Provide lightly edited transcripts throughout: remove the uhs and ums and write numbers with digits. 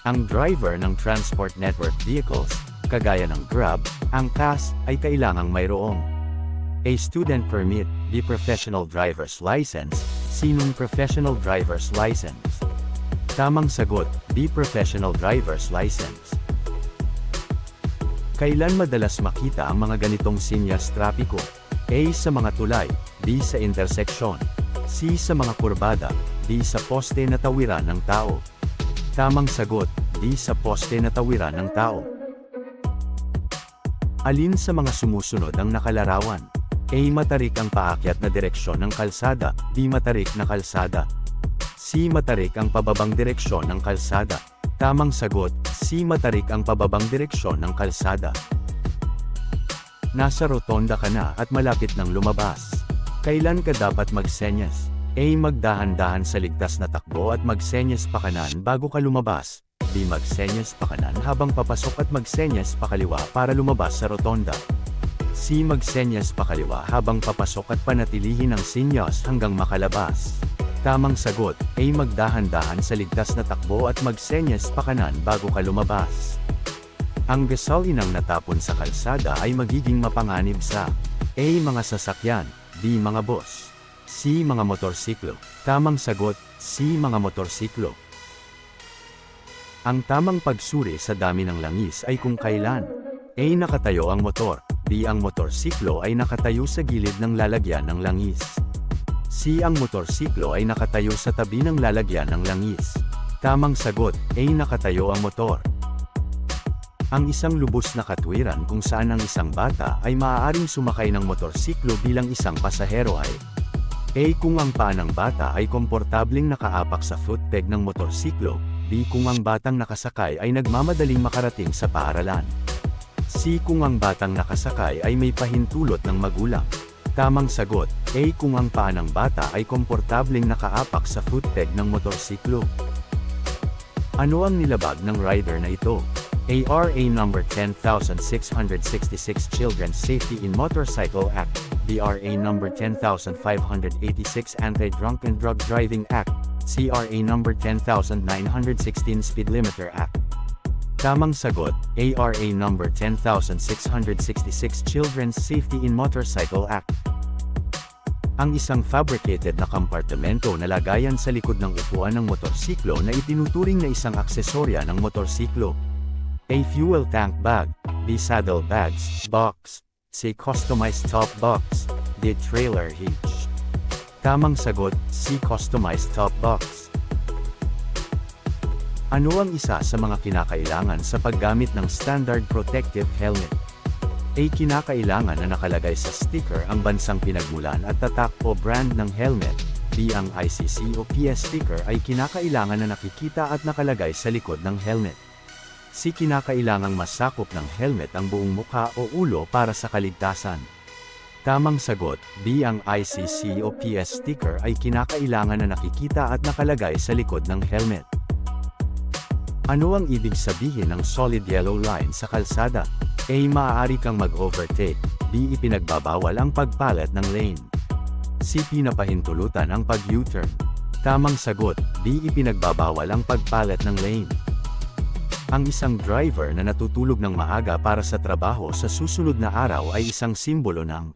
Ang driver ng Transport Network Vehicles, kagaya ng Grab, Angkas, ay kailangang mayroong A student permit, B professional driver's license, C non-professional driver's license. Tamang sagot, B professional driver's license. Kailan madalas makita ang mga ganitong sinyas trapiko? A sa mga tulay, B sa interseksyon, C sa mga kurbada, D sa poste na tawiran ng tao. Tamang sagot, D sa poste na tawiran ng tao. Alin sa mga sumusunod ang nakalarawan? A. Matarik ang paakyat na direksyon ng kalsada, B. Matarik na kalsada. C. Matarik ang pababang direksyon ng kalsada. Tamang sagot, C. Matarik ang pababang direksyon ng kalsada. Nasa rotonda ka na at malapit nang lumabas. Kailan ka dapat magsenyas? A. Magdahan-dahan sa ligtas na takbo at magsenyas pakanan bago ka lumabas. B. Magsenyas pakanan habang papasok at magsenyas pakaliwa para lumabas sa rotonda. C. Magsenyas pakaliwa habang papasok at panatilihin ang sinyas hanggang makalabas. Tamang sagot, A. Magdahan-dahan sa ligtas na takbo at magsenyas pakanan bago ka lumabas. Ang gasolinang natapon sa kalsada ay magiging mapanganib sa A. Mga sasakyan, B. Mga bus, C. Mga motorsiklo. Tamang sagot, C. Mga motorsiklo. Ang tamang pagsuri sa dami ng langis ay kung kailan A. Nakatayo ang motor, B. Ang motorsiklo ay nakatayo sa gilid ng lalagyan ng langis, C. Ang motorsiklo ay nakatayo sa tabi ng lalagyan ng langis. Tamang sagot, A. Nakatayo ang motor. Ang isang lubos na katwiran kung saan ang isang bata ay maaaring sumakay ng motorsiklo bilang isang pasahero ay A. Kung ang paa ng bata ay komportableng nakaapak sa footpeg ng motorsiklo, B. Kung ang batang nakasakay ay nagmamadaling makarating sa paaralan, C. Kung ang batang nakasakay ay may pahintulot ng magulang. Tamang sagot, A. Kung ang paa ng bata ay komportableng nakaapak sa footpeg ng motorsiklo. Ano ang nilabag ng rider na ito? A. RA number 10,666 Children's Safety in Motorcycle Act, B. RA number 10,586 Anti-Drunk and Drug Driving Act, C. RA number 10,916 Speed Limiter Act. Tamang sagot, A. RA number 10,666 Children's Safety in Motorcycle Act. Ang isang fabricated na kompartimento na lagayan sa likod ng upuan ng motorsiklo na itinuturing na isang aksesorya ng motorsiklo. A. Fuel tank bag, B. Saddle bags, box, C. Customized top box, D. Trailer hitch. Tamang sagot, C. Customized top box. Ano ang isa sa mga kinakailangan sa paggamit ng standard protective helmet? A. Kinakailangan na nakalagay sa sticker ang bansang pinagmulan at tatak o brand ng helmet. B. Ang ICC o PS sticker ay kinakailangan na nakikita at nakalagay sa likod ng helmet. C. Kinakailangang masakop ng helmet ang buong mukha o ulo para sa kaligtasan. Tamang sagot, B. Ang ICC o PS sticker ay kinakailangan na nakikita at nakalagay sa likod ng helmet. Ano ang ibig sabihin ng solid yellow line sa kalsada? A. Maaari kang mag-overtake, B. Ipinagbabawal ang pagpalat ng lane, C. Pinapahintulutan ang pag-U-turn. Tamang sagot, B. Ipinagbabawal ang pagpalat ng lane. Ang isang driver na natutulog ng maaga para sa trabaho sa susunod na araw ay isang simbolo ng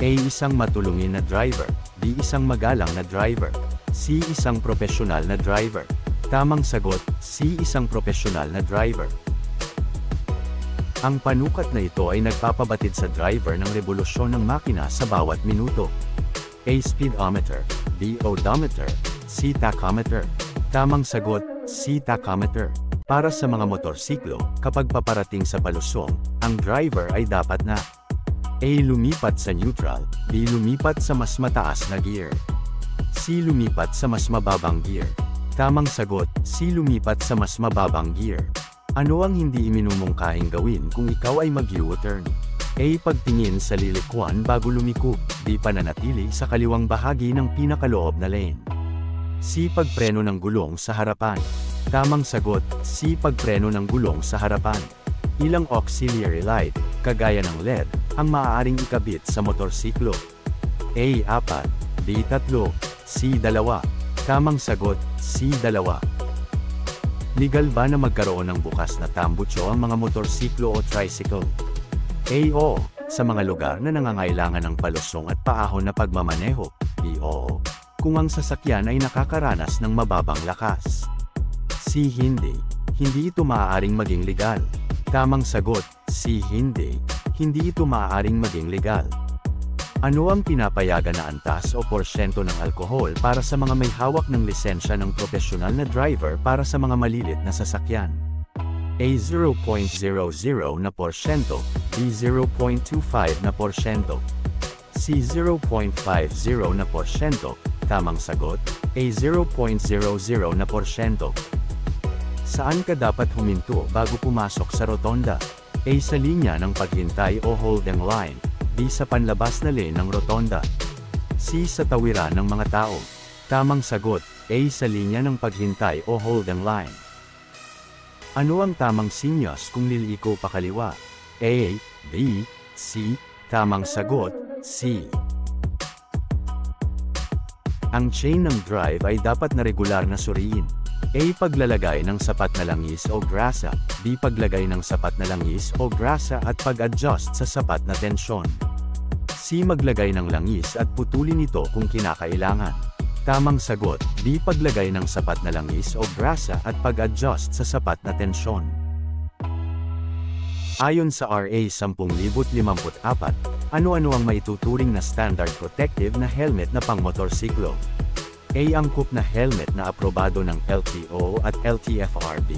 A. Isang matulungin na driver, B. Isang magalang na driver, C. Isang profesional na driver. Tamang sagot, C. Isang profesional na driver. Ang panukat na ito ay nagpapabatid sa driver ng revolusyon ng makina sa bawat minuto. A. Speedometer, B. Odometer, C. Tachometer. Tamang sagot, C. Tachometer. Para sa mga motorsiklo, kapag paparating sa palusong, ang driver ay dapat na A. Lumipat sa neutral, B. Lumipat sa mas mataas na gear, C. Lumipat sa mas mababang gear. Tamang sagot, C. Lumipat sa mas mababang gear. Ano ang hindi iminumungkahing gawin kung ikaw ay mag-U-turn? A. Pagtingin sa lilikwan bago lumiko, B. Pananatili sa kaliwang bahagi ng pinakaloob na lane, C. Pagpreno ng gulong sa harapan. Tamang sagot, C. Pagpreno ng gulong sa harapan. Ilang auxiliary light, kagaya ng LED, ang maaaring ikabit sa motorsiklo? A. 4, B. 3, C. 2. Tamang sagot, C. 2. Legal ba na magkaroon ng bukas na tambucho ang mga motorsiklo o tricycle? A. Oo. Sa mga lugar na nangangailangan ng palusong at paahon na pagmamaneho. B. Oo. Kung ang sasakyan ay nakakaranas ng mababang lakas. C. Hindi. Hindi ito maaaring maging legal. Tamang sagot, C. Hindi. Hindi ito maaaring maging legal. Ano ang pinapayagan na antas o porsyento ng alkohol para sa mga may hawak ng lisensya ng profesional na driver para sa mga malilit na sasakyan? A. 0.00 na porsyento, B. 0.25 na porsyento, C. 0.50 na porsyento. Tamang sagot, A. 0.00 na porsyento. Saan ka dapat huminto bago pumasok sa rotonda? A. Sa linya ng paghintay o holding line. B. Sa panlabas na lane ng rotonda. C. Sa tawiran ng mga tao. Tamang sagot, A. Sa linya ng paghintay o holding line. Ano ang tamang sinyas kung liliko pa kaliwa? A. B. C. Tamang sagot, C. Ang chain ng drive ay dapat na regular na suriin. A. Paglalagay ng sapat na langis o grasa. B. Paglagay ng sapat na langis o grasa at pag-adjust sa sapat na tensyon. C. Maglagay ng langis at putulin ito kung kinakailangan. Tamang sagot, B. Paglagay ng sapat na langis o grasa at pag-adjust sa sapat na tensyon. Ayon sa RA 10,054, ano-ano ang maituturing na standard protective na helmet na pangmotorsiklo? A. Angkop na helmet na aprobado ng LTO at LTFRB.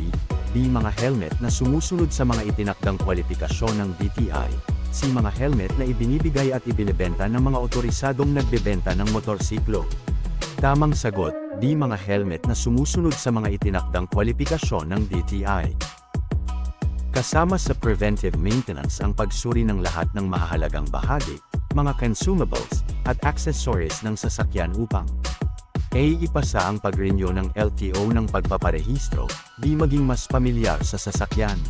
B. Mga helmet na sumusunod sa mga itinakdang kwalifikasyon ng DTI. C. Mga helmet na ibinibigay at ibinebenta ng mga otorisadong nagbebenta ng motorsiklo. Tamang sagot, D. Mga helmet na sumusunod sa mga itinakdang kwalifikasyon ng DTI. Kasama sa preventive maintenance ang pagsuri ng lahat ng mahahalagang bahagi, mga consumables, at accessories ng sasakyan upang A. Ipasa ang pag-renew ng LTO ng pagpaparehistro. B. Maging mas pamilyar sa sasakyan.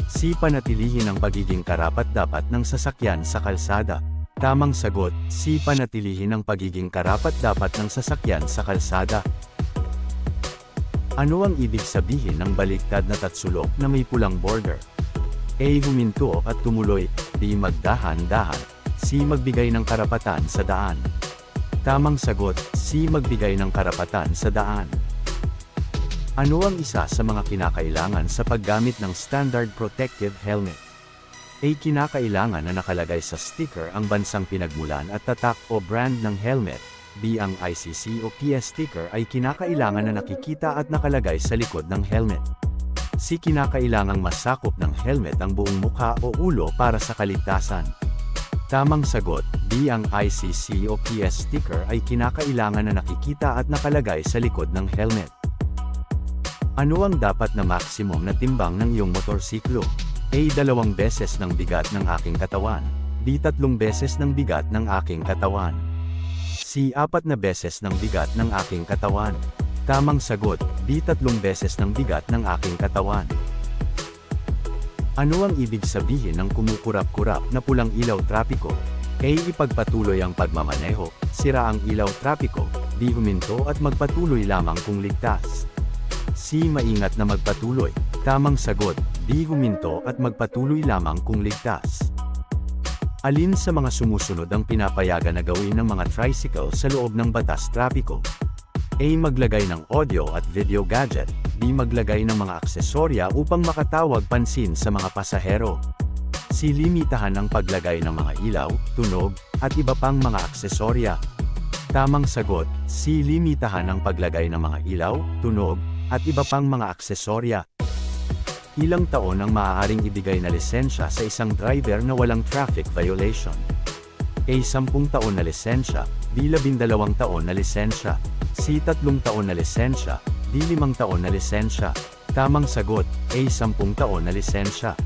C. Panatilihin ang pagiging karapat-dapat ng sasakyan sa kalsada. Tamang sagot, C. Panatilihin ang pagiging karapat-dapat ng sasakyan sa kalsada. Ano ang ibig sabihin ng baliktad na tatsulok na may pulang border? A. Huminto at tumuloy. B. Magdahan-dahan. C. Magbigay ng karapatan sa daan. Tamang sagot, C. Magbigay ng karapatan sa daan. Ano ang isa sa mga kinakailangan sa paggamit ng standard protective helmet? A. Kinakailangan na nakalagay sa sticker ang bansang pinagmulan at tatak o brand ng helmet. B. Ang ICC o PS sticker ay kinakailangan na nakikita at nakalagay sa likod ng helmet. C. Kinakailangang masakop ng helmet ang buong mukha o ulo para sa kaligtasan. Tamang sagot, B. Ang ICC o PS sticker ay kinakailangan na nakikita at nakalagay sa likod ng helmet. Ano ang dapat na maximum na timbang ng iyong motorsiklo? A. 2 beses ng bigat ng aking katawan. B. 3 beses ng bigat ng aking katawan. C. 4 na beses ng bigat ng aking katawan. Tamang sagot, B. 3 beses ng bigat ng aking katawan. Ano ang ibig sabihin ng kumukurap-kurap na pulang ilaw trapiko? A. Ipagpatuloy ang pagmamaneho, sira ang ilaw trapiko. B. Huminto at magpatuloy lamang kung ligtas. C. Maingat na magpatuloy. Tamang sagot, B. Huminto at magpatuloy lamang kung ligtas. Alin sa mga sumusunod ang pinapayagan na gawin ng mga tricycle sa loob ng batas trapiko? A. Maglagay ng audio at video gadget. B. Maglagay ng mga aksesorya upang makatawag pansin sa mga pasahero. C. Limitahan ang paglagay ng mga ilaw, tunog, at iba pang mga aksesorya. Tamang sagot, C. Limitahan ang paglagay ng mga ilaw, tunog, at iba pang mga aksesorya. Ilang taon ang maaaring ibigay na lisensya sa isang driver na walang traffic violation? A. 10 taon na lisensya, B. 12 taon na lisensya, C. 3 taon na lisensya, D. 5 taon na lisensya. Tamang sagot, A. 10 taon na lisensya.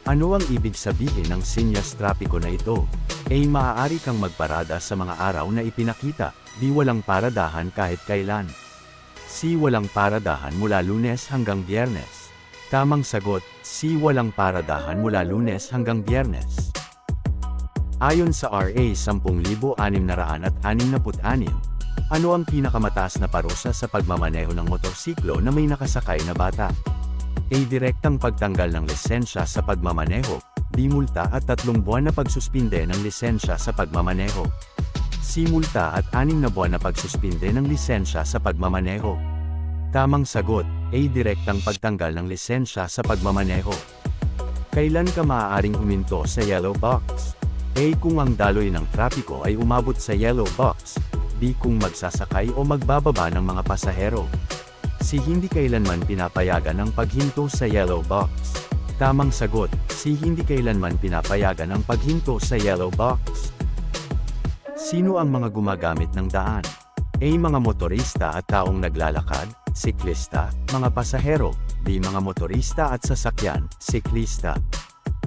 Ano ang ibig sabihin ng sinyas trapiko na ito? A. Maaari kang magparada sa mga araw na ipinakita. B. Walang paradahan kahit kailan. C. Walang paradahan mula Lunes hanggang Biyernes. Tamang sagot, C. Walang paradahan mula Lunes hanggang Biyernes. Ayon sa RA 10,666, Ano ang pinakamataas na parusa sa pagmamaneho ng motorsiklo na may nakasakay na bata? A. Direktang pagtanggal ng lisensya sa pagmamaneho, B. Multa at 3 buwan na pagsuspinde ng lisensya sa pagmamaneho. C. Multa at 6 na buwan na pagsuspinde ng lisensya sa pagmamaneho. Tamang sagot, A. Direktang pagtanggal ng lisensya sa pagmamaneho. Kailan ka maaaring huminto sa yellow box? A. Kung ang daloy ng trapiko ay umabot sa yellow box. B. Kung magsasakay o magbababa ng mga pasahero. C. Hindi kailanman pinapayagan ang paghinto sa yellow box. Tamang sagot, C. Hindi kailanman pinapayagan ang paghinto sa yellow box. Sino ang mga gumagamit ng daan? A. Mga motorista at taong naglalakad, siklista, mga pasahero, B. Mga motorista at sasakyan, siklista.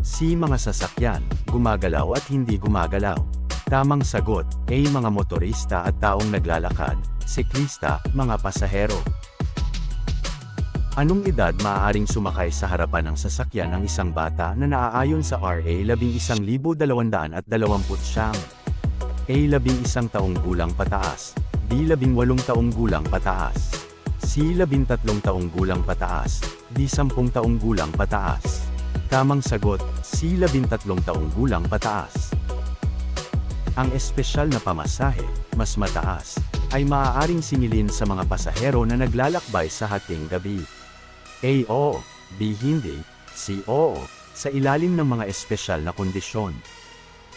C. Mga sasakyan, gumagalaw at hindi gumagalaw. Tamang sagot, A. Mga motorista at taong naglalakad, siklista, mga pasahero. Anong edad maaaring sumakay sa harapan ng sasakyan ng isang bata na naaayon sa RA 11,229? A. 11 taong gulang pataas, B. 18 taong gulang pataas, C. 13 taong gulang pataas, D. 10 taong gulang pataas. Tamang sagot, C. 13 taong gulang pataas. Ang espesyal na pamasahe, mas mataas, ay maaaring singilin sa mga pasahero na naglalakbay sa hating gabi. A. Oo, B. Hindi, C. Oo, sa ilalim ng mga espesyal na kondisyon.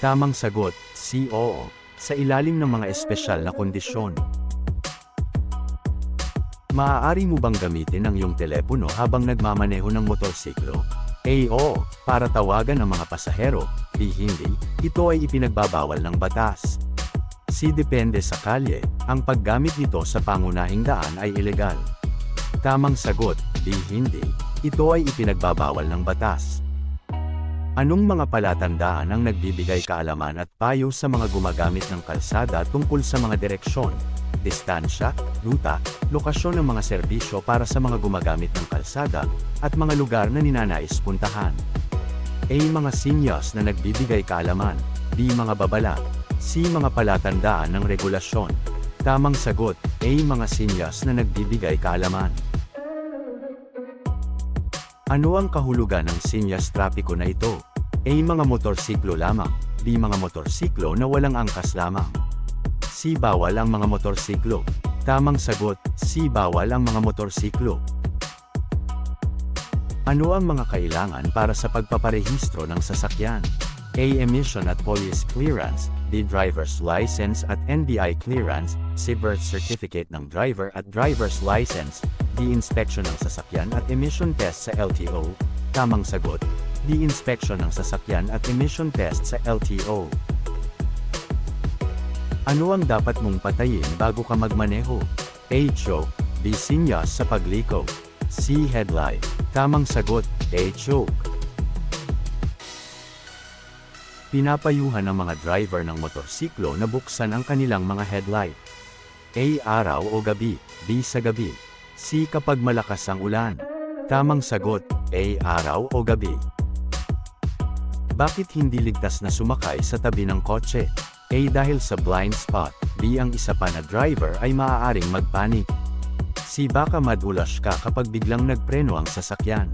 Tamang sagot, C. Oo, sa ilalim ng mga espesyal na kondisyon. Maaari mo bang gamitin ang iyong telepono habang nagmamaneho ng motorsiklo? A. Oo, para tawagan ang mga pasahero, B. Hindi, ito ay ipinagbabawal ng batas. C. Depende sa kalye, ang paggamit nito sa pangunahing daan ay ilegal. Tamang sagot, B. Hindi, ito ay ipinagbabawal ng batas. Anong mga palatandaan ang nagbibigay kaalaman at payo sa mga gumagamit ng kalsada tungkol sa mga direksyon, distansya, ruta, lokasyon ng mga serbisyo para sa mga gumagamit ng kalsada, at mga lugar na ninanais puntahan? A. Mga sinyas na nagbibigay kaalaman, B. Mga babala, C. Mga palatandaan ng regulasyon. Tamang sagot, A. Mga sinyas na nagbibigay kaalaman. Ano ang kahulugan ng sinyas trapiko na ito? A. Mga motorsiklo lamang, B. Mga motorsiklo na walang angkas lamang. C. Bawal ang mga motorsiklo. Tamang sagot, C. Bawal ang mga motorsiklo. Ano ang mga kailangan para sa pagpaparehistro ng sasakyan? A. Emission at police clearance, B. Driver's license at NBI clearance, C. Birth certificate ng driver at driver's license, D. Inspection ng sasakyan at emission test sa LTO. Tamang sagot, D. Inspection ng sasakyan at emission test sa LTO. Ano ang dapat mong patayin bago ka magmaneho? A. Choke, B. Sinyas sa pagliko, C. Headlight. Tamang sagot, A. Choke. Pinapayuhan ng mga driver ng motorsiklo na buksan ang kanilang mga headlight. A. Araw o gabi, B. Sa gabi, C. Kapag malakas ang ulan. Tamang sagot, A. Araw o gabi. Bakit hindi ligtas na sumakay sa tabi ng kotse? A. Dahil sa blind spot, B. Ang isa pa na driver ay maaaring magpanik, C. Baka madulas ka kapag biglang nagpreno ang sasakyan.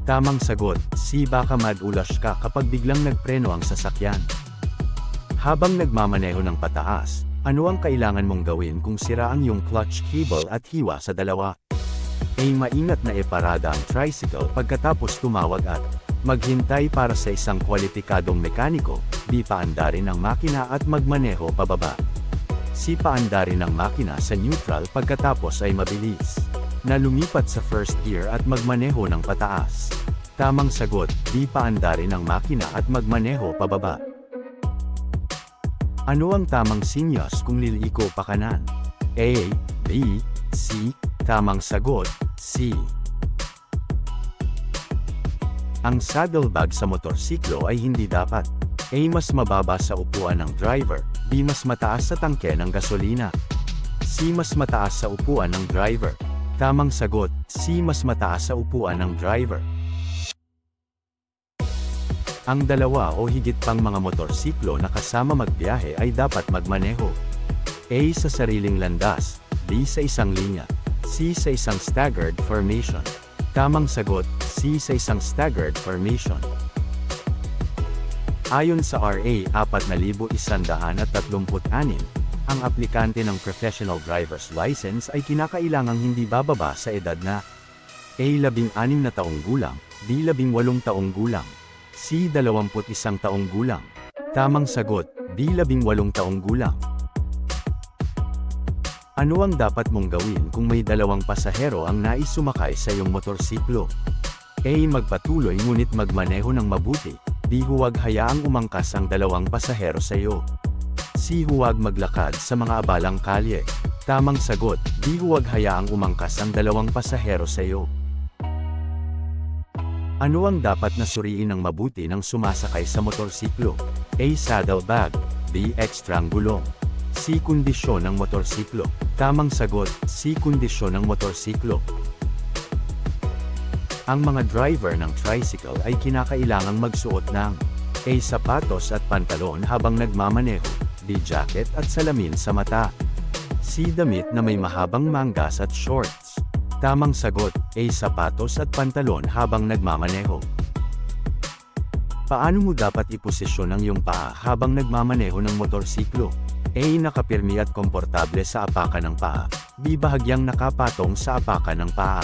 Tamang sagot, C. Baka madulas ka kapag biglang nagpreno ang sasakyan. Habang nagmamaneho ng pataas, ano ang kailangan mong gawin kung sira ang iyong clutch cable at hiwa sa dalawa? A. Maingat na iparada ang tricycle pagkatapos tumawag at maghintay para sa isang kwalipikadong mekaniko. B. Paandarin ang makina at magmaneho pababa. C. Paandarin ang makina sa neutral pagkatapos ay mabilis na lumipat sa first gear at magmaneho ng pataas. Tamang sagot, B. Paandarin ang makina at magmaneho pababa. Ano ang tamang sinyas kung liliko pa kanan? A. B. C. Tamang sagot, C. Ang saddlebag sa motorsiklo ay hindi dapat A. Mas mababa sa upuan ng driver, B. Mas mataas sa tangke ng gasolina, C. Mas mataas sa upuan ng driver. Tamang sagot, C. Mas mataas sa upuan ng driver. Ang dalawa o higit pang mga motorsiklo na kasama magbiyahe ay dapat magmaneho. A. Sa sariling landas, B. Sa isang linya, C. Sa isang staggered formation. Tamang sagot, C. Sa isang staggered formation. Ayon sa RA 4136, ang aplikante ng professional driver's license ay kinakailangang hindi bababa sa edad na A. 16 na taong gulang, B. 18 taong gulang, C. 21 taong gulang. Tamang sagot, B. 18 taong gulang. Ano ang dapat mong gawin kung may dalawang pasahero ang nais sumakay sa iyong motorsiklo? A. Magpatuloy ngunit magmaneho ng mabuti, B. Huwag hayaang umangkas ang dalawang pasahero sa iyo, C. Huwag maglakad sa mga abalang kalye. Tamang sagot, B. Huwag hayaang umangkas ang dalawang pasahero sa iyo. Ano ang dapat na suriin ng mabuti ng sumasakay sa motorsiklo? A. Saddlebag, B. Ekstrang gulong, C. Kondisyon ng motorsiklo. Tamang sagot, C. Kondisyon ng motorsiklo. Ang mga driver ng tricycle ay kinakailangang magsuot ng A. Sapatos at pantalon habang nagmamaneho, B. Jacket at salamin sa mata, C. Damit na may mahabang manggas at shorts. Tamang sagot, A. Sapatos at pantalon habang nagmamaneho. Paano mo dapat iposisyon ang iyong paa habang nagmamaneho ng motorsiklo? A. Nakapirmi at komportable sa apakan ng paa, B. Bahagyang nakapatong sa apakan ng paa,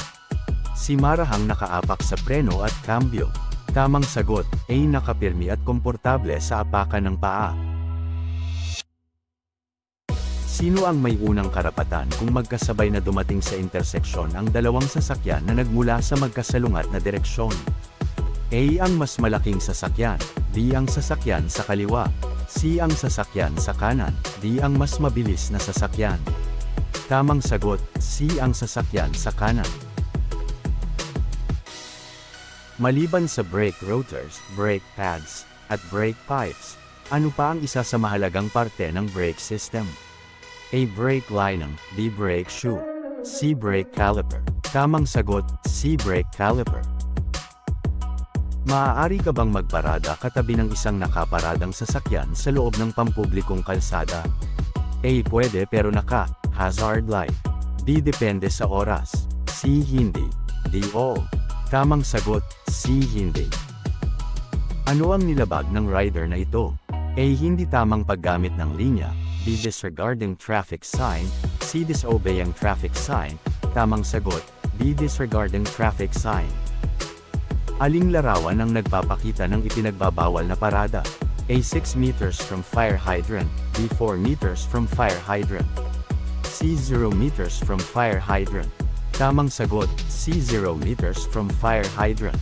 C. Marahang nakaapak sa preno at kambyo. Tamang sagot, A. Nakapirmi at komportable sa apakan ng paa. Sino ang may unang karapatan kung magkasabay na dumating sa interseksyon ang dalawang sasakyan na nagmula sa magkasalungat na direksyon? A. Ang mas malaking sasakyan, B. Ang sasakyan sa kaliwa, C. Ang sasakyan sa kanan, D. Ang mas mabilis na sasakyan. Tamang sagot, C. Ang sasakyan sa kanan. Maliban sa brake rotors, brake pads, at brake pipes, ano pa ang isa sa mahalagang parte ng brake system? A. Brake lining, B. Brake shoe, C. Brake caliper. Tamang sagot, C. Brake caliper. Maaari ka bang magparada katabi ng isang nakaparadang sasakyan sa loob ng pampublikong kalsada? A. Pwede pero naka-hazard light, B. Depende sa oras, C. Hindi, D. Oo. Tamang sagot, C. Hindi. Ano ang nilabag ng rider na ito? A. Hindi tamang paggamit ng linya, B. Disregarding traffic sign, C. Disobeying traffic sign. Tamang sagot, B. Disregarding traffic sign. Aling larawan ang nagpapakita ng ipinagbabawal na parada? A. 6 meters from fire hydrant, B. 4 meters from fire hydrant, C. 0 meters from fire hydrant. Tamang sagot, C. 0 meters from fire hydrant.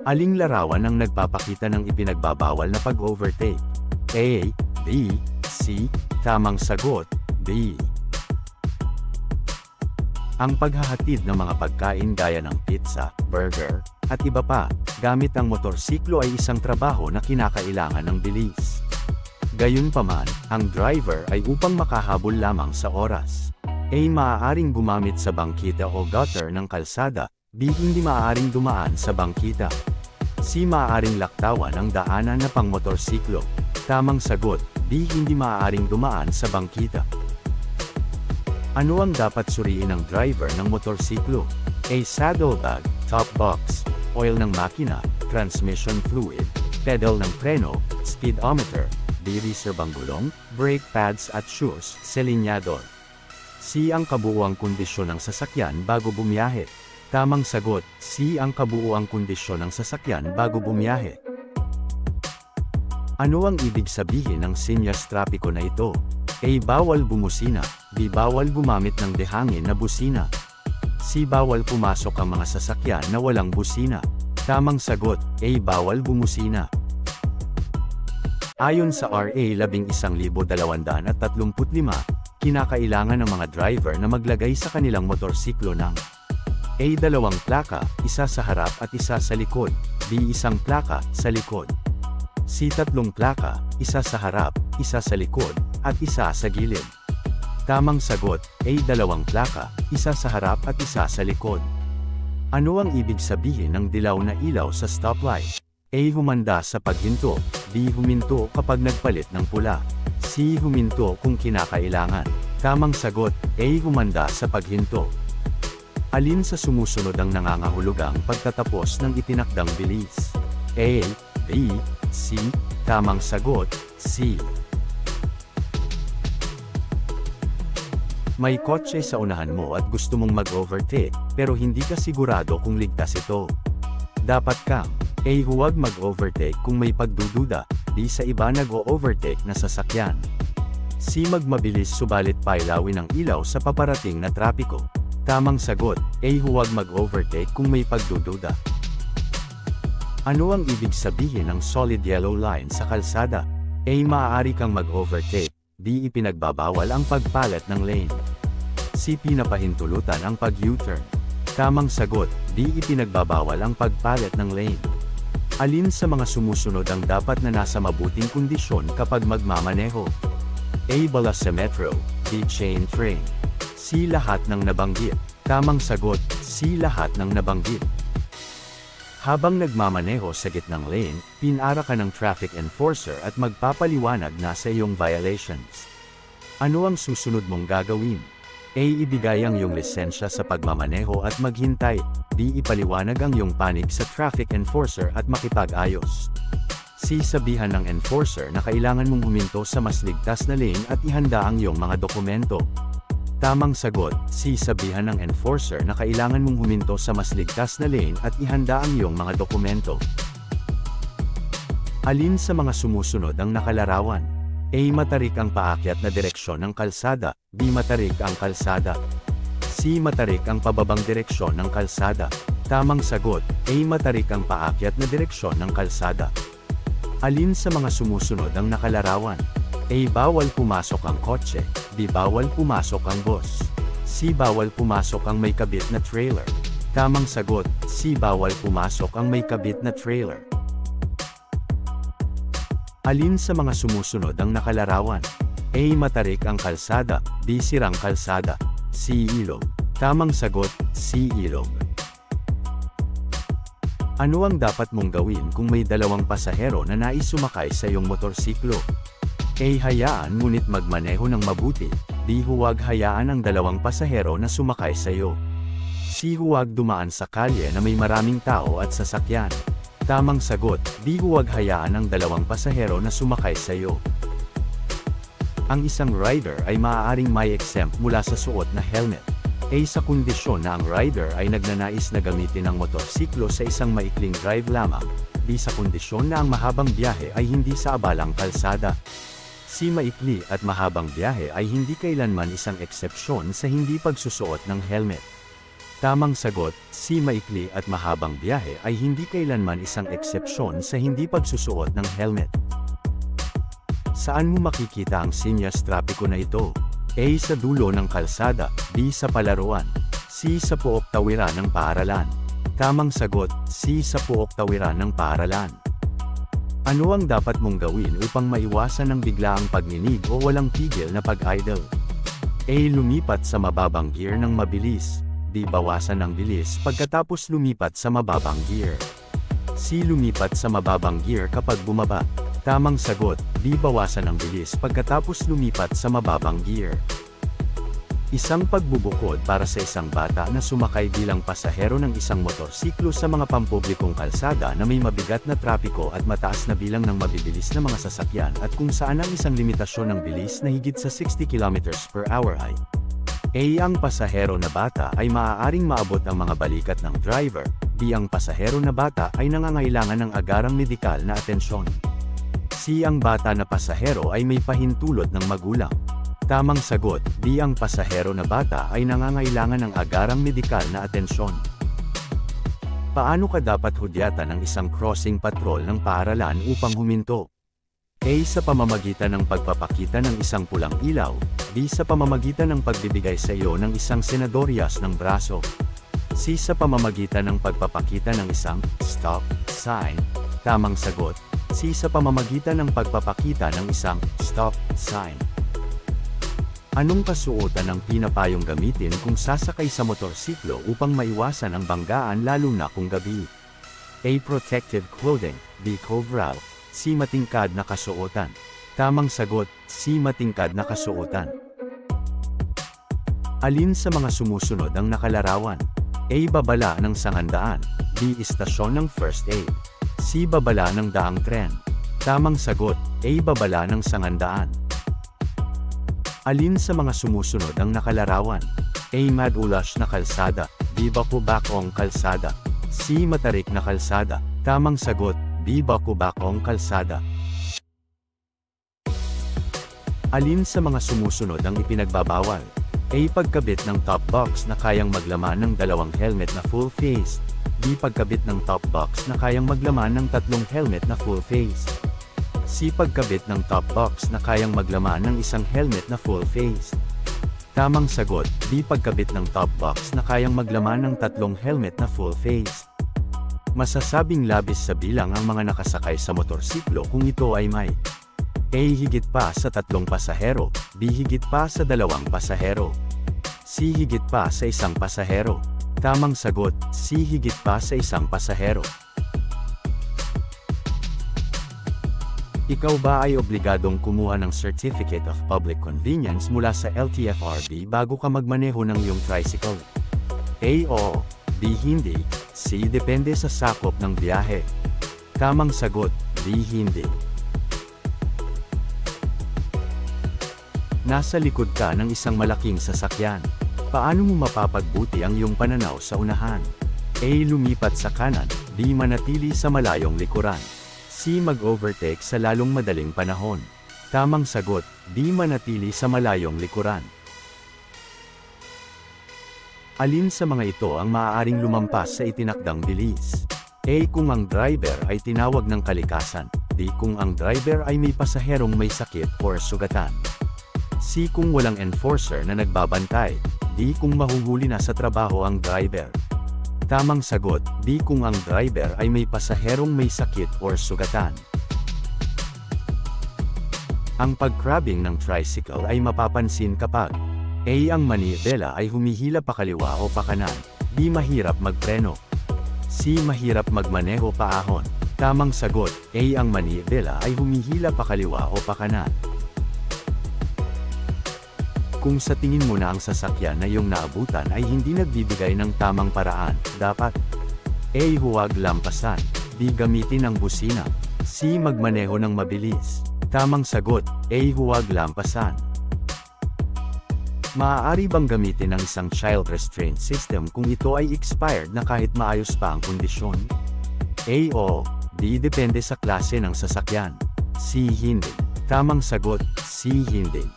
Aling larawan ang nagpapakita ng ipinagbabawal na pag-overtake? A, B, C. Tamang sagot, B. Ang paghahatid ng mga pagkain gaya ng pizza, burger, at iba pa, gamit ang motorsiklo ay isang trabaho na kinakailangan ng bilis. Gayunpaman, ang driver ay upang makahabol lamang sa oras. A. Maaaring gumamit sa bangkita o gutter ng kalsada, B. Hindi maaaring dumaan sa bangkita, C. Maaaring laktawan ang daanan na pang motorsiklo. Tamang sagot, B. Hindi maaaring dumaan sa bangkita. Ano ang dapat suriin ng driver ng motorsiklo? A. Saddlebag, top box, oil ng makina, transmission fluid, pedal ng preno, speedometer, B. Reserbang gulong, brake pads at shoes, selinyador. C. Ang kabuuang kondisyon ng sasakyan bago bumiyahe. Tamang sagot, C. Ang kabuuang kondisyon ng sasakyan bago bumiyahe. Ano ang ibig sabihin ng senyas trapiko na ito? A. Bawal bumusina, B. Bawal gumamit ng dehangin na busina, C. Bawal pumasok ang mga sasakyan na walang busina. Tamang sagot, A. Bawal bumusina. Ayon sa RA 11,235, kinakailangan ng mga driver na maglagay sa kanilang motorsiklo ng A. 2 plaka, isa sa harap at isa sa likod, B. 1 plaka, sa likod, C. 3 plaka, isa sa harap, isa sa likod, at isa sa gilid. Tamang sagot, A. 2 plaka, isa sa harap at isa sa likod. Ano ang ibig sabihin ng dilaw na ilaw sa stoplight? A. Humanda sa paghinto, B. Huminto kapag nagpalit ng pula, C. Huminto kung kinakailangan. Tamang sagot, A. Humanda sa paghinto. Alin sa sumusunod ang nangangahulugang pagtatapos ng itinakdang bilis? A, B, C. Tamang sagot, C. May kotse sa unahan mo at gusto mong mag-overtake, pero hindi ka sigurado kung ligtas ito. Dapat kang A. Huwag mag-overtake kung may pagdududa, B. Sa iba nag-o-overtake na sasakyan. C. Magmabilis subalit pailawin ang ilaw sa paparating na trapiko. Tamang sagot, A. Huwag mag-overtake kung may pagdududa. Ano ang ibig sabihin ng solid yellow line sa kalsada? A. Maaari kang mag-overtake, B. Ipinagbabawal ang pagpalat ng lane. C. Pinapahintulutan ang pag-U-turn. Tamang sagot, D. Ipinagbabawal ang pagpalat ng lane. Alin sa mga sumusunod ang dapat na nasa mabuting kondisyon kapag magmamaneho? A. Bala sa metro, B. Chain train. C. Lahat ng nabanggit. Tamang sagot, C. Lahat ng nabanggit. Habang nagmamaneho sa gitnang lane, pinara ka ng traffic enforcer at magpapaliwanag na sa iyong violations. Ano ang susunod mong gagawin? A. Ibigay ang iyong lisensya sa pagmamaneho at maghintay, B. Ipaliwanag ang iyong panig sa traffic enforcer at makipag-ayos. C. Sabihan ng enforcer na kailangan mong huminto sa mas ligtas na lane at ihanda ang iyong mga dokumento. Tamang sagot, C. Sabihan ng enforcer na kailangan mong huminto sa mas ligtas na lane at ihanda ang iyong mga dokumento. Alin sa mga sumusunod ang nakalarawan? A. Matarik ang paakyat na direksyon ng kalsada, B. Matarik ang kalsada. C. Matarik ang pababang direksyon ng kalsada. Tamang sagot, A. Matarik ang paakyat na direksyon ng kalsada. Alin sa mga sumusunod ang nakalarawan? A. Bawal pumasok ang kotse, B. Bawal pumasok ang bus. C. Bawal pumasok ang may kabit na trailer. Tamang sagot, C. Bawal pumasok ang may kabit na trailer. Alin sa mga sumusunod ang nakalarawan? A. Matarik ang kalsada, B. Sirang kalsada, C. Ilog. Tamang sagot, C. Ilog. Ano ang dapat mong gawin kung may dalawang pasahero na nais sumakay sa iyong motorsiklo? A. Hayaan ngunit magmaneho ng mabuti, B. Huwag hayaan ang dalawang pasahero na sumakay sa iyo. C. Huwag dumaan sa kalye na may maraming tao at sasakyan. Tamang sagot, B. Huwag hayaan ang dalawang pasahero na sumakay sa iyo. Ang isang rider ay maaaring may exempt mula sa suot na helmet. A. Sa kondisyon na ang rider ay nagnanais na gamitin ang motorsiklo sa isang maikling drive lamang, B. Sa kondisyon na ang mahabang biyahe ay hindi sa abalang kalsada. C. Maikli at mahabang biyahe ay hindi kailanman isang eksepsyon sa hindi pagsusuot ng helmet. Tamang sagot, C. Maikli at mahabang biyahe ay hindi kailanman isang eksepsyon sa hindi pagsusuot ng helmet. Saan mo makikita ang sinyas trapiko na ito? A. Sa dulo ng kalsada, B. Sa palaruan, C. Sa pook tawiran ng paaralan. Tamang sagot, C. Sa pook tawiran ng paaralan. Ano ang dapat mong gawin upang maiwasan ang biglaang pagninig o walang tigil na pag-idle? A. Lumipat sa mababang gear ng mabilis, B. Bawasan ang bilis pagkatapos lumipat sa mababang gear. C. Lumipat sa mababang gear kapag bumaba. Tamang sagot, B. Bawasan ang bilis pagkatapos lumipat sa mababang gear. Isang pagbubukod para sa isang bata na sumakay bilang pasahero ng isang motorsiklo sa mga pampublikong kalsada na may mabigat na trapiko at mataas na bilang ng mabibilis na mga sasakyan at kung saan ang isang limitasyon ng bilis na higit sa 60 km/h ay A. Ang pasahero na bata ay maaaring maabot ang mga balikat ng driver, B. Ang pasahero na bata ay nangangailangan ng agarang medikal na atensyon. C. Ang bata na pasahero ay may pahintulot ng magulang. Tamang sagot, B. Ang pasahero na bata ay nangangailangan ng agarang medikal na atensyon. Paano ka dapat hudyatan ng isang crossing patrol ng paaralan upang huminto? A. Sa pamamagitan ng pagpapakita ng isang pulang ilaw, B. Sa pamamagitan ng pagbibigay sa iyo ng isang senadoryas ng braso. C. Sa pamamagitan ng pagpapakita ng isang stop sign. Tamang sagot, C. Sa pamamagitan ng pagpapakita ng isang stop sign. Anong kasuotan ang pinapayong gamitin kung sasakay sa motorsiklo upang maiwasan ang banggaan lalo na kung gabi? A. Protective clothing, B. Coverall, C. Matingkad na kasuotan. Tamang sagot, C. Matingkad na kasuotan. Alin sa mga sumusunod ang nakalarawan? A. Babala ng sangandaan. B. Istasyon ng first aid. C. Babala ng daang tren. Tamang sagot, A. Babala ng sangandaan. Alin sa mga sumusunod ang nakalarawan? A. Madulas na kalsada. B. Baku-bakong kalsada. C. Matarik na kalsada. Tamang sagot, B. Baku-bakong kalsada. Alin sa mga sumusunod ang ipinagbabawal? A. Pagkabit ng top box na kayang maglaman ng 2 helmet na full face. B. Pagkabit ng top box na kayang maglaman ng 3 helmet na full face. C. Pagkabit ng top box na kayang maglaman ng 1 helmet na full face. Tamang sagot, B. Pagkabit ng top box na kayang maglaman ng 3 helmet na full face. Masasabing labis sa bilang ang mga nakasakay sa motorsiklo kung ito ay may A. Higit pa sa 3 pasahero. B. Higit pa sa 2 pasahero. C. Higit pa sa 1 pasahero. Tamang sagot, C. Higit pa sa 1 pasahero. Ikaw ba ay obligadong kumuha ng Certificate of Public Convenience mula sa LTFRB bago ka magmaneho ng iyong tricycle? A. Oo. B. Hindi. C. Depende sa sakop ng biyahe. Tamang sagot, B. Hindi. Nasa likod ka ng isang malaking sasakyan. Paano mo mapapagbuti ang iyong pananaw sa unahan? A. Lumipat sa kanan. B. Manatili sa malayong likuran. C. Mag-overtake sa lalong madaling panahon. Tamang sagot, B. Manatili sa malayong likuran. Alin sa mga ito ang maaaring lumampas sa itinakdang bilis? A. Kung ang driver ay tinawag ng kalikasan. B. Kung ang driver ay may pasaherong may sakit o sugatan. C. Kung walang enforcer na nagbabantay. D. Kung mahuhuli na sa trabaho ang driver. Tamang sagot, B. Kung ang driver ay may pasaherong may sakit o sugatan. Ang pag-crabbing ng tricycle ay mapapansin kapag A. Ang manibela ay humihila pakaliwa o pakanan. B. Mahirap magpreno. C. Mahirap magmaneho paahon. Tamang sagot, A. Ang manibela ay humihila pakaliwa o pakanan. Kung sa tingin mo na ang sasakyan na iyong naabutan ay hindi nagbibigay ng tamang paraan, dapat A. Huwag lampasan. B. Gamitin ang busina. C. Magmaneho ng mabilis. Tamang sagot, A. Huwag lampasan. Maaari bang gamitin ang isang child restraint system kung ito ay expired na kahit maayos pa ang kondisyon? A. Oo. B. Depende sa klase ng sasakyan. C. Hindi. Tamang sagot, C. Hindi.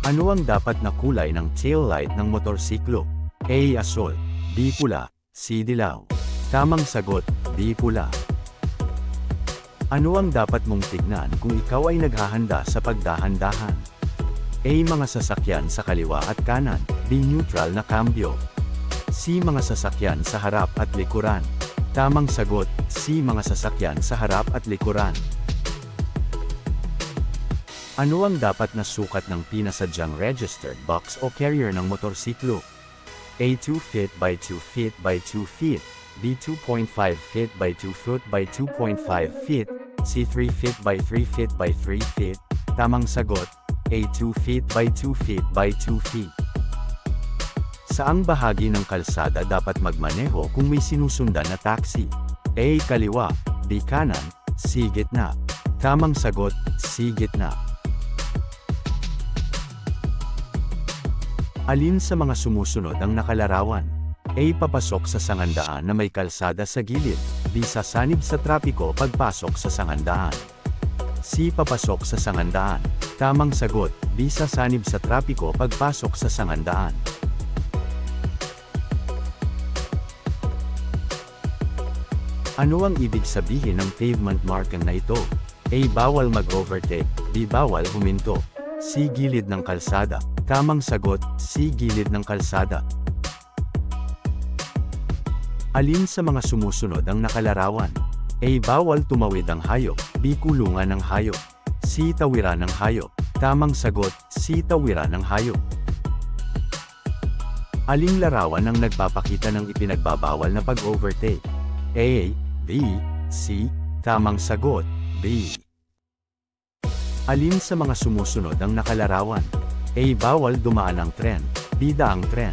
Ano ang dapat na kulay ng taillight ng motorsiklo? A. Asul. B. Pula. C. Dilaw. Tamang sagot, B. Pula. Ano ang dapat mong tignan kung ikaw ay naghahanda sa pagdahan-dahan? A. Mga sasakyan sa kaliwa at kanan. B. Neutral na kambyo. C. Mga sasakyan sa harap at likuran. Tamang sagot, C. Mga sasakyan sa harap at likuran. Ano ang dapat na sukat ng pinasadyang registered box o carrier ng motorsiklo? A. 2 feet by 2 feet by 2 feet. B. 2.5 feet by 2 foot by 2.5 feet. C. 3 feet by 3 feet by 3 feet. Tamang sagot, A. 2 feet by 2 feet by 2 feet. Saang bahagi ng kalsada dapat magmaneho kung may sinusundan na taxi? A. Kaliwa. B. Kanan. C. Gitna. Tamang sagot, C. Gitna. Alin sa mga sumusunod ang nakalarawan? A. Papasok sa sangandaan na may kalsada sa gilid. B. Sasanib sa trapiko pagpasok sa sangandaan. C. Papasok sa sangandaan. Tamang sagot, B. Sasanib sa trapiko pagpasok sa sangandaan. Ano ang ibig sabihin ng pavement marking na ito? A. Bawal mag-overtake. B. Bawal huminto. C. Gilid ng kalsada. Tamang sagot, C. Gilid ng kalsada. Alin sa mga sumusunod ang nakalarawan? A. Bawal tumawid ang hayop. B. Kulungan ng hayop. C. Tawiran ng hayop. Tamang sagot, C. Tawiran ng hayop. Aling larawan ang nagpapakita ng ipinagbabawal na pag-overtake? A. B. C. Tamang sagot, B. B. Alin sa mga sumusunod ang nakalarawan? A. Bawal dumaan ang tren. B. Daang tren.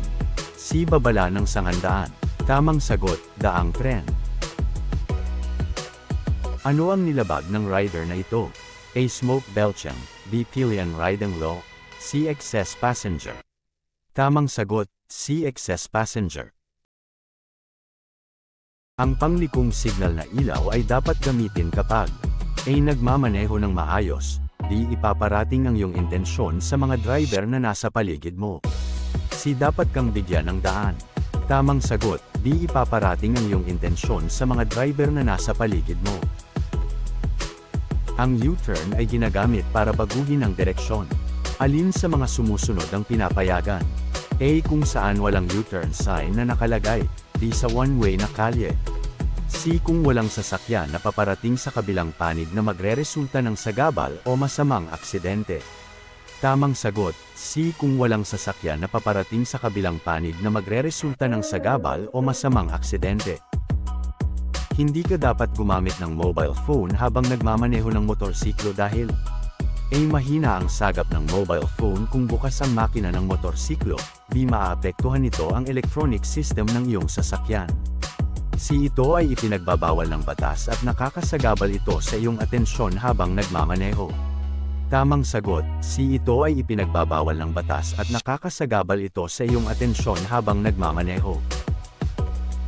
C. Babala ng sangandaan. Tamang sagot, daang tren. Ano ang nilabag ng rider na ito? A. Smoke belching. B. Pillion riding low. C. Excess passenger. Tamang sagot, C. Excess passenger. Ang panglikong signal na ilaw ay dapat gamitin kapag A. Nagmamaneho ng maayos. B. Ipaparating ang iyong intensyon sa mga driver na nasa paligid mo. C. Dapat kang bigyan ng daan. Tamang sagot, B. Ipaparating ang iyong intensyon sa mga driver na nasa paligid mo. Ang U-turn ay ginagamit para baguhin ang direksyon. Alin sa mga sumusunod ang pinapayagan? A. Kung saan walang U-turn sign na nakalagay. B. Sa one-way na kalye. C. Kung walang sasakyan na paparating sa kabilang panig na magreresulta ng sagabal o masamang aksidente. Tamang sagot, C. Kung walang sasakyan na paparating sa kabilang panig na magreresulta ng sagabal o masamang aksidente. Hindi ka dapat gumamit ng mobile phone habang nagmamaneho ng motorsiklo dahil A. Mahina ang sagap ng mobile phone kung bukas ang makina ng motorsiklo. B. Maaapektuhan nito ang electronic system ng iyong sasakyan. C. Ito ay ipinagbabawal ng batas at nakakasagabal ito sa iyong atensyon habang nagmamaneho. Tamang sagot, C. Ito ay ipinagbabawal ng batas at nakakasagabal ito sa iyong atensyon habang nagmamaneho.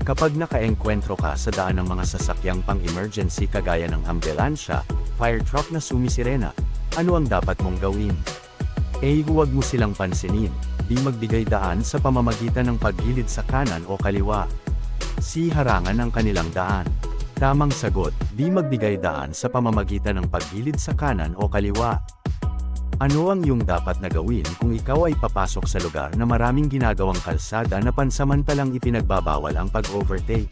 Kapag nakaengkwentro ka sa daan ng mga sasakyang pang-emergency kagaya ng ambulansya, fire truck na sumisirena, ano ang dapat mong gawin? A. Huwag mo silang pansinin. B. Magbigay daan sa pamamagitan ng paggilid sa kanan o kaliwa. C. Harangan ang kanilang daan. Tamang sagot, B. Magbigay daan sa pamamagitan ng paggilid sa kanan o kaliwa. Ano ang iyong dapat na gawin kung ikaw ay papasok sa lugar na maraming ginagawang kalsada na pansamantalang ipinagbabawal ang pag-overtake?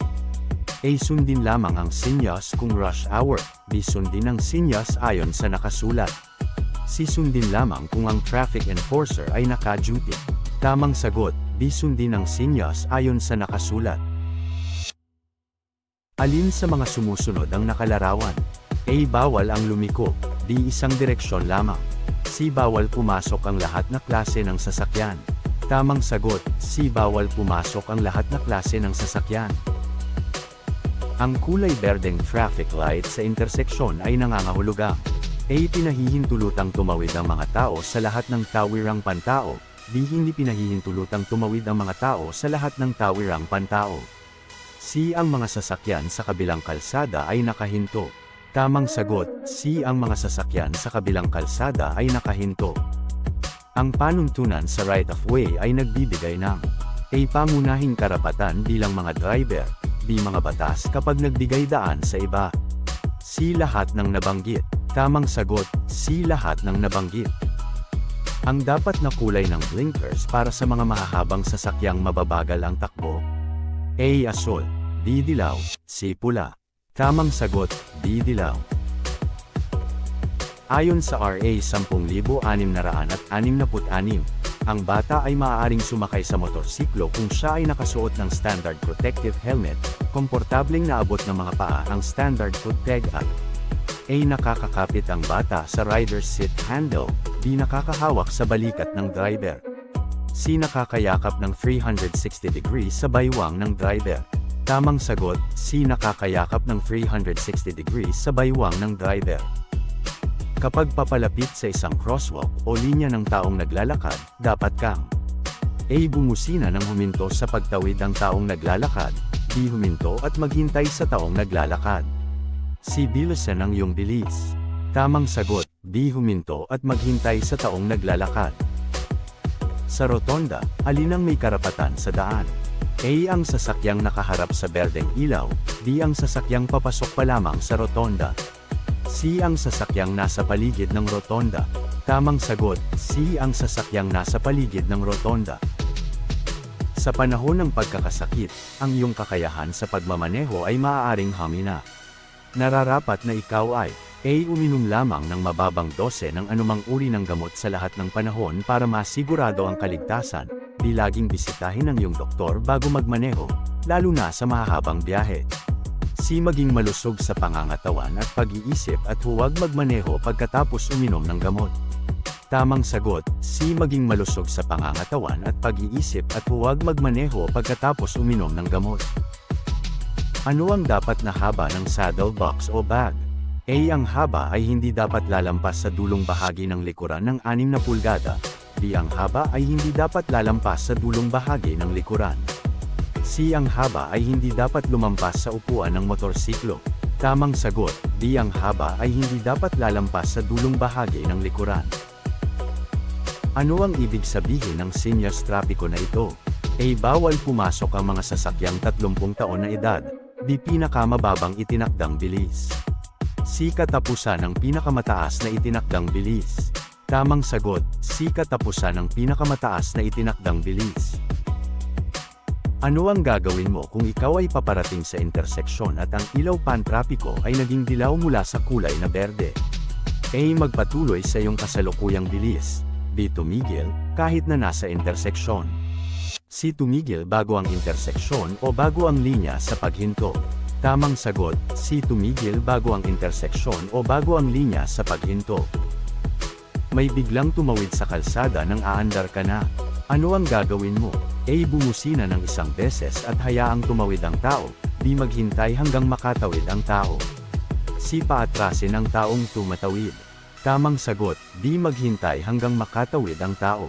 A. Sundin lamang ang sinyas kung rush hour. B. Sundin ang sinyas ayon sa nakasulat. C. Sundin lamang kung ang traffic enforcer ay naka-duty. Tamang sagot, B. Sundin ang sinyas ayon sa nakasulat. Alin sa mga sumusunod ang nakalarawan? A. Bawal ang lumiko. B. Isang direksyon lamang. C. Bawal pumasok ang lahat na klase ng sasakyan. Tamang sagot, C. Bawal pumasok ang lahat na klase ng sasakyan. Ang kulay berdeng traffic light sa interseksyon ay nangangahulugang A. Pinahihintulutang tumawid ang mga tao sa lahat ng tawirang pantao. B. Hindi pinahihintulutang tumawid ang mga tao sa lahat ng tawirang pantao. C. Ang mga sasakyan sa kabilang kalsada ay nakahinto. Tamang sagot, C. Ang mga sasakyan sa kabilang kalsada ay nakahinto. Ang panuntunan sa right-of-way ay nagbibigay ng A. Pangunahing karapatan bilang mga driver. B. Mga batas kapag nagbigay daan sa iba. C. Lahat ng nabanggit. Tamang sagot, C. Lahat ng nabanggit. Ang dapat na kulay ng blinkers para sa mga mahahabang sasakyang mababagal ang takbo. A. Asul. B. Dilaw. C. Pula. Tamang sagot, B. Dilaw. Ayon sa RA 10,666, ang bata ay maaaring sumakay sa motorsiklo kung siya ay nakasuot ng standard protective helmet, komportableng naabot ng mga paa ang standard foot peg at A. Nakakakapit ang bata sa rider's seat handle. B. Nakakahawak sa balikat ng driver. C. Nakakayakap ng 360 degrees sa baywang ng driver. Tamang sagot, C. Nakakayakap ng 360 degrees sa baywang ng driver. Kapag papalapit sa isang crosswalk o linya ng taong naglalakad, dapat kang A. Bumusina nang huminto sa pagtawid ang taong naglalakad. B. Huminto at maghintay sa taong naglalakad. C. Bilisan ang iyong bilis. Tamang sagot, B. Huminto at maghintay sa taong naglalakad. Sa rotonda, alin ang may karapatan sa daan? A. Ang sasakyang nakaharap sa berdeng ilaw. B. Ang sasakyang papasok pa lamang sa rotonda. C. Ang sasakyang nasa paligid ng rotonda. Tamang sagot, C. Ang sasakyang nasa paligid ng rotonda. Sa panahon ng pagkakasakit, ang iyong kakayahan sa pagmamaneho ay maaaring humina. Nararapat na ikaw ay A. Uminom lamang ng mababang dose ng anumang uri ng gamot sa lahat ng panahon para masigurado ang kaligtasan. B. Laging bisitahin ang iyong doktor bago magmaneho, lalo na sa mahahabang biyahe. C. Maging malusog sa pangangatawan at pag-iisip at huwag magmaneho pagkatapos uminom ng gamot. Tamang sagot, C. Maging malusog sa pangangatawan at pag-iisip at huwag magmaneho pagkatapos uminom ng gamot. Ano ang dapat na haba ng saddle box o bag? A. Ang haba ay hindi dapat lalampas sa dulong bahagi ng likuran ng 6 na pulgada. B. Ang haba ay hindi dapat lalampas sa dulong bahagi ng likuran. C. Ang haba ay hindi dapat lumampas sa upuan ng motorsiklo. Tamang sagot, D. Ang haba ay hindi dapat lalampas sa dulong bahagi ng likuran. Ano ang ibig sabihin ng senyas trapiko na ito? A. Bawal pumasok ang mga sasakyang 30 taon na edad. B. Pinakamababang itinakdang bilis. C. Katapusan ng pinakamataas na itinakdang bilis. Tamang sagot, C. Katapusan ng pinakamataas na itinakdang bilis. Ano ang gagawin mo kung ikaw ay paparating sa interseksyon at ang ilaw pantrapiko ay naging dilaw mula sa kulay na berde? A. Magpatuloy sa iyong kasalukuyang bilis. B. Tumigil, kahit na nasa interseksyon. C. Tumigil bago ang interseksyon o bago ang linya sa paghinto. Tamang sagot, C. Tumigil bago ang interseksyon o bago ang linya sa paghinto. May biglang tumawid sa kalsada nang aandar ka na. Ano ang gagawin mo? A. Bumusina ng 1 beses at hayaang tumawid ang tao. B. Maghintay hanggang makatawid ang tao. C. Paatrasin ang taong tumatawid. Tamang sagot, B. Maghintay hanggang makatawid ang tao.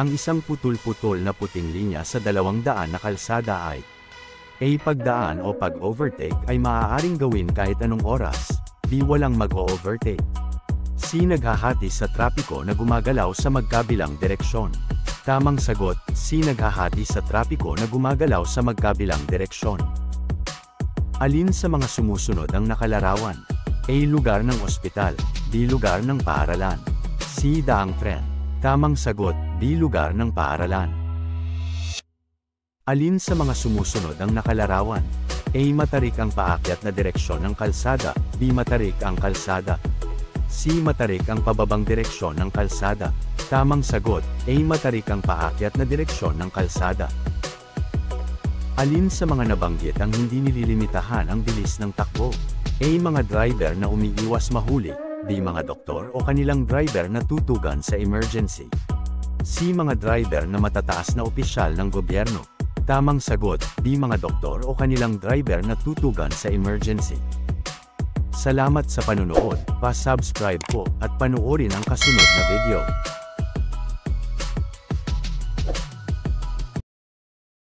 Ang isang putol-putol na puting linya sa 200 na kalsada ay A. Pagdaan o pag-overtake ay maaaring gawin kahit anong oras. B. Walang mag-o-overtake. C. Naghahati sa trapiko na gumagalaw sa magkabilang direksyon. Tamang sagot, C. Naghahati sa trapiko na gumagalaw sa magkabilang direksyon. Alin sa mga sumusunod ang nakalarawan? A. Lugar ng ospital. B. Lugar ng paaralan. C. Daang tren. Tamang sagot, B. Lugar ng paaralan. Alin sa mga sumusunod ang nakalarawan? A. Matarik ang paakyat na direksyon ng kalsada. B. Matarik ang kalsada. C. Matarik ang pababang direksyon ng kalsada. Tamang sagot, A. Matarik ang paakyat na direksyon ng kalsada. Alin sa mga nabanggit ang hindi nililimitahan ang bilis ng takbo? A. Mga driver na umiiwas mahuli. B. Mga doktor o kanilang driver na tutugan sa emergency. C. Mga driver na matataas na opisyal ng gobyerno. Tamang sagot, B. Mga doktor o kanilang driver na tutugan sa emergency. Salamat sa panunood, pa-subscribe po, at panoorin ang kasunod na video.